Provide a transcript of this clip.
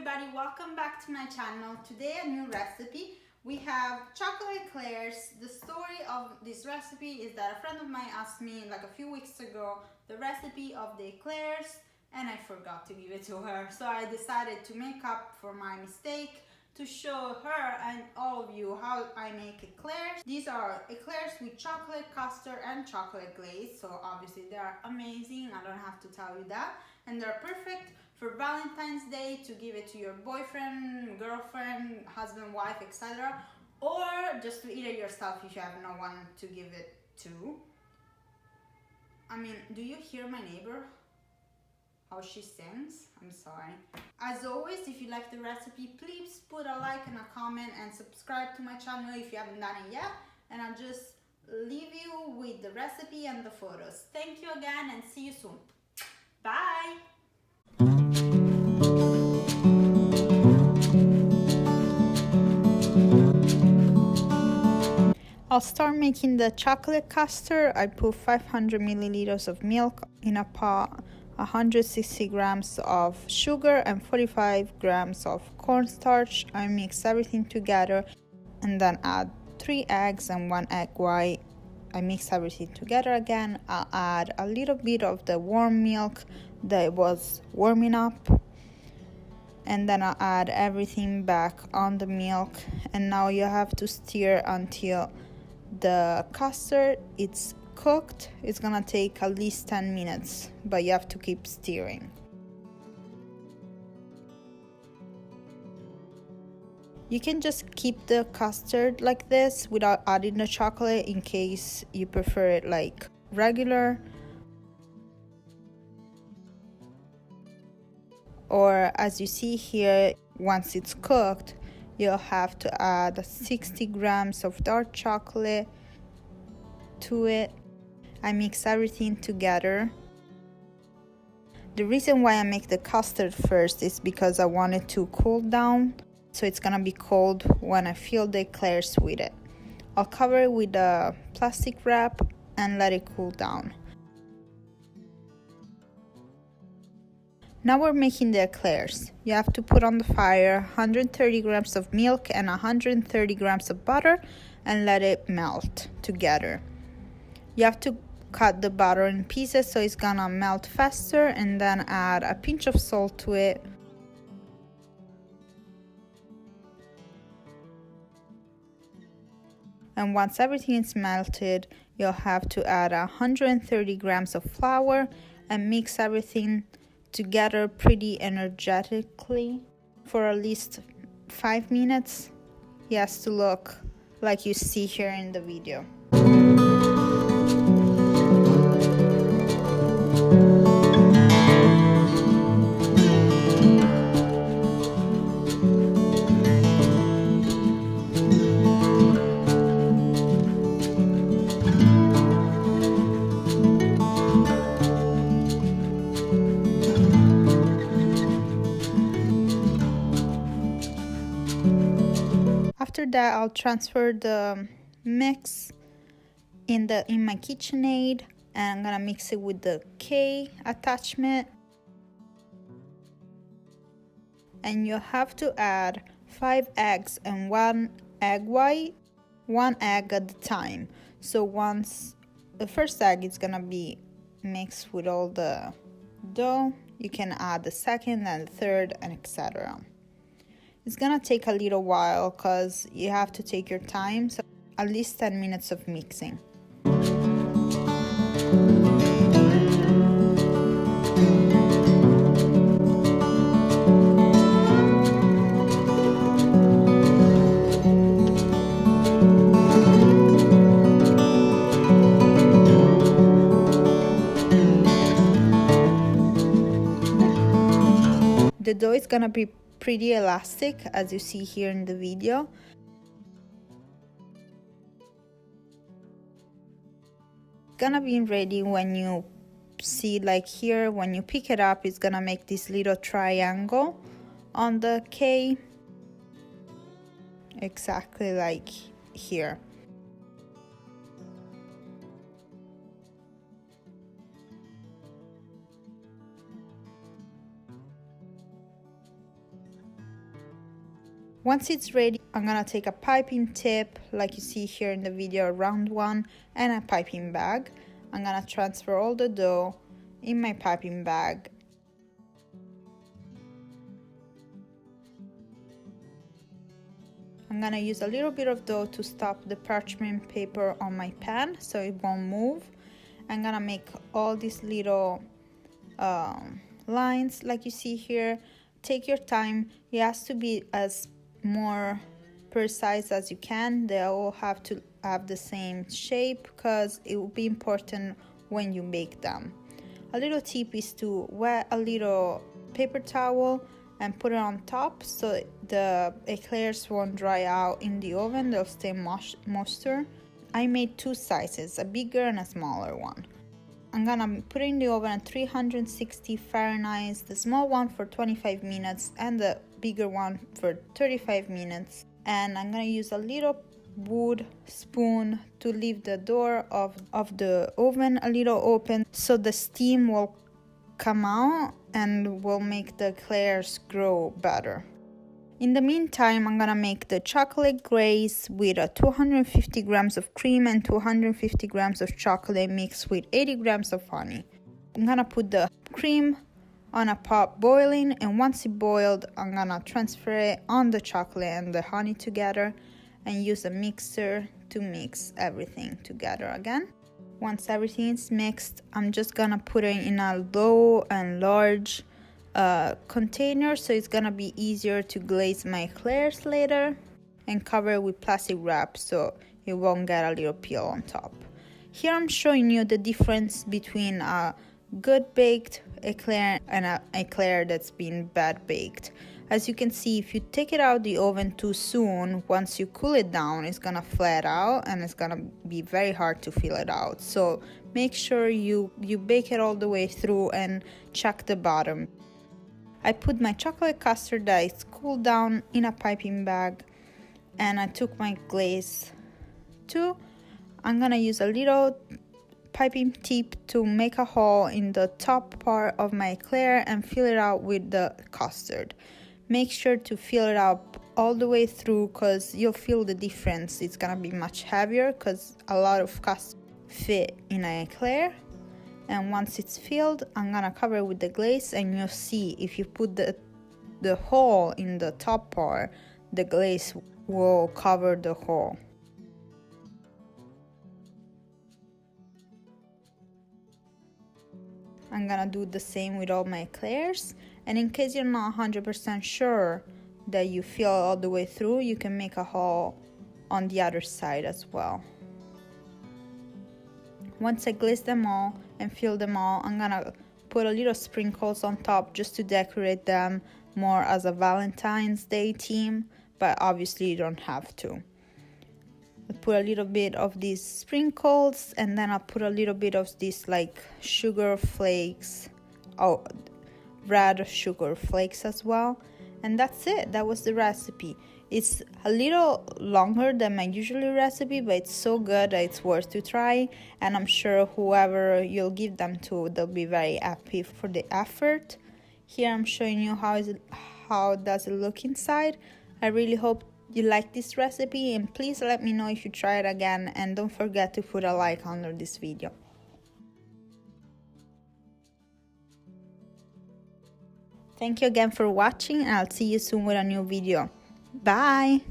everybody, welcome back to my channel. Today a new recipe. We have chocolate eclairs. The story of this recipe is that a friend of mine asked me like a few weeks ago the recipe of the eclairs and I forgot to give it to her. So I decided to make up for my mistake to show her and all of you how I make eclairs. These are eclairs with chocolate, custard and chocolate glaze. So obviously they are amazing, I don't have to tell you that. And they're perfect for Valentine's Day to give it to your boyfriend, girlfriend, husband, wife, etc. Or just to eat it yourself if you have no one to give it to. I mean, do you hear my neighbor? How she sings? I'm sorry. As always, if you like the recipe, please put a like and a comment and subscribe to my channel if you haven't done it yet. And I'll just leave you with the recipe and the photos. Thank you again and see you soon. Bye! I'll start making the chocolate custard. I put 500 milliliters of milk in a pot, 160 grams of sugar and 45 grams of cornstarch. I mix everything together and then add 3 eggs and 1 egg white. I mix everything together again. I'll add a little bit of the warm milk that was warming up. And then I'll add everything back on the milk. And now you have to stir until the custard it's cooked. It's gonna take at least 10 minutes, but you have to keep stirring. You can just keep the custard like this without adding the chocolate in case you prefer it like regular. Or as you see here, once it's cooked, you'll have to add 60 grams of dark chocolate to it. I mix everything together. The reason why I make the custard first is because I want it to cool down, so it's gonna be cold when I fill the eclairs with it. I'll cover it with a plastic wrap and let it cool down. Now we're making the eclairs. You have to put on the fire 130 grams of milk and 130 grams of butter and let it melt together. You have to cut the butter in pieces so it's gonna melt faster, and then add a pinch of salt to it. And once everything is melted, you'll have to add 130 grams of flour and mix everything together pretty energetically for at least 5 minutes. It has to look like you see here in the video. After that, I'll transfer the mix in my KitchenAid, and I'm gonna mix it with the K attachment. And you have to add 5 eggs and 1 egg white, 1 egg at a time. So once the first egg is gonna be mixed with all the dough, you can add the second and the third and etc. It's gonna take a little while because you have to take your time, so at least 10 minutes of mixing. The dough is gonna be pretty elastic, as you see here in the video. It's gonna be ready when you see, like here, when you pick it up, it's gonna make this little triangle on the K, exactly like here. Once it's ready, I'm gonna take a piping tip, like you see here in the video, a round one, and a piping bag. I'm gonna transfer all the dough in my piping bag. I'm gonna use a little bit of dough to stop the parchment paper on my pan so it won't move. I'm gonna make all these little lines like you see here. Take your time. It has to be as more precise as you can. They all have to have the same shape because it will be important when you bake them. A little tip is to wet a little paper towel and put it on top so the eclairs won't dry out in the oven, they'll stay moisture. I made two sizes, a bigger and a smaller one. I'm gonna put it in the oven at 360 Fahrenheit, the small one for 25 minutes and the bigger one for 35 minutes. And I'm gonna use a little wood spoon to leave the door of the oven a little open so the steam will come out and will make the eclairs grow better. In the meantime, I'm gonna make the chocolate glaze with 250 grams of cream and 250 grams of chocolate mixed with 80 grams of honey. I'm gonna put the cream on a pot boiling, and once it boiled, I'm gonna transfer it on the chocolate and the honey together and use a mixer to mix everything together again. Once everything is mixed, I'm just gonna put it in a low and large container so it's gonna be easier to glaze my eclairs later, and cover it with plastic wrap so it won't get a little peel on top. Here I'm showing you the difference between a good baked eclair and an eclair that's been bad baked. As you can see, if you take it out the oven too soon, once you cool it down, it's gonna flat out and it's gonna be very hard to fill it out. So make sure you bake it all the way through and check the bottom. I put my chocolate custard that is cooled down in a piping bag, and I took my glaze too. I'm gonna use a little piping tip to make a hole in the top part of my eclair and fill it out with the custard. Make sure to fill it up all the way through because you'll feel the difference. It's gonna be much heavier because a lot of custard fit in an eclair. And once it's filled, I'm gonna cover it with the glaze, and you'll see if you put the hole in the top part, the glaze will cover the hole. I'm gonna do the same with all my eclairs, and in case you're not 100% sure that you fill all the way through, you can make a hole on the other side as well. Once I glaze them all and fill them all, I'm gonna put a little sprinkles on top just to decorate them more as a Valentine's Day theme, but obviously you don't have to. I put a little bit of these sprinkles, and then I'll put a little bit of this like sugar flakes, red sugar flakes as well. And that's it. That was the recipe. It's a little longer than my usual recipe, but it's so good that it's worth to try, and I'm sure whoever you'll give them to, they'll be very happy for the effort. Here I'm showing you how does it look inside. I really hope you like this recipe, and please let me know if you try it again, and don't forget to put a like under this video. Thank you again for watching, and I'll see you soon with a new video. Bye!